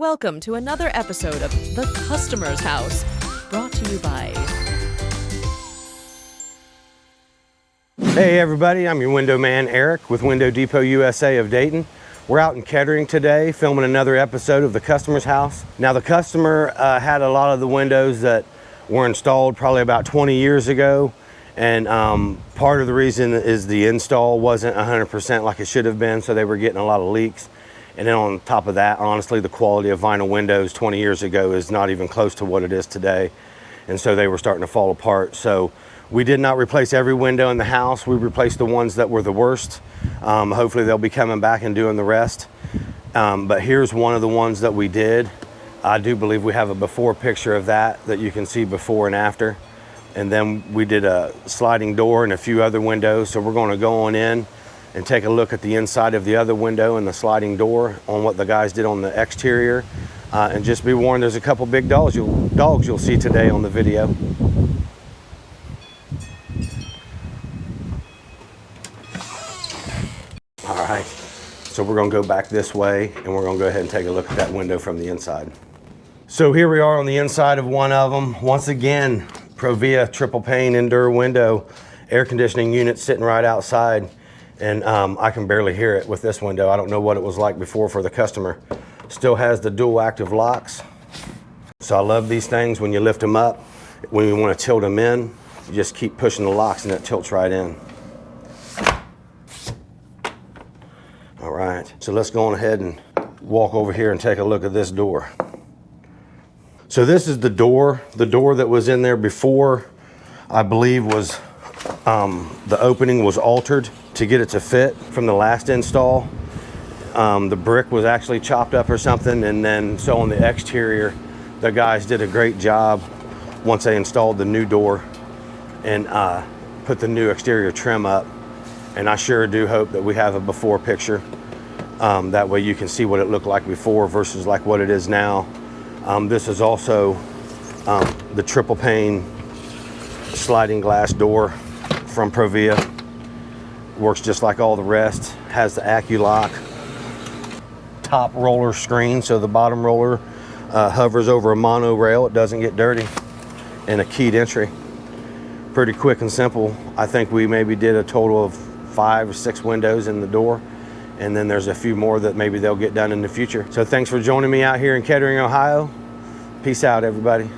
Welcome to another episode of The Customer's House, brought to you by... Hey everybody, I'm your window man Eric with Window Depot USA of Dayton. We're out in Kettering today filming another episode of The Customer's House. Now the customer had a lot of the windows that were installed probably about 20 years ago, and part of the reason is the install wasn't 100% like it should have been, so they were getting a lot of leaks. And then on top of that, honestly, the quality of vinyl windows 20 years ago is not even close to what it is today. And so they were starting to fall apart. So we did not replace every window in the house. We replaced the ones that were the worst. Hopefully they'll be coming back and doing the rest. But here's one of the ones that we did. I do believe we have a before picture of that you can see before and after. And then we did a sliding door and a few other windows. So we're gonna go on in and take a look at the inside of the other window and the sliding door on what the guys did on the exterior. And just be warned, there's a couple big dogs you'll see today on the video. All right, so we're gonna go back this way and we're gonna go ahead and take a look at that window from the inside. So here we are on the inside of one of them. Once again, Provia triple pane indoor window, air conditioning unit sitting right outside. And I can barely hear it with this window. I don't know what it was like before for the customer. Still has the dual active locks. So I love these things when you lift them up. When you want to tilt them in, you just keep pushing the locks and it tilts right in. All right, so let's go on ahead and walk over here and take a look at this door. So this is the door that was in there before, I believe was, the opening was altered to get it to fit from the last install. The brick was actually chopped up or something, and then so on the exterior, the guys did a great job once they installed the new door and put the new exterior trim up. And I sure do hope that we have a before picture. That way you can see what it looked like before versus like what it is now. This is also the triple pane sliding glass door from Provia. Works just like all the rest. Has the AccuLock top roller screen, so the bottom roller hovers over a monorail. It doesn't get dirty, and a keyed entry. Pretty quick and simple. I think we maybe did a total of 5 or 6 windows in the door, and then there's a few more that maybe they'll get done in the future. So thanks for joining me out here in Kettering, Ohio. Peace out, everybody.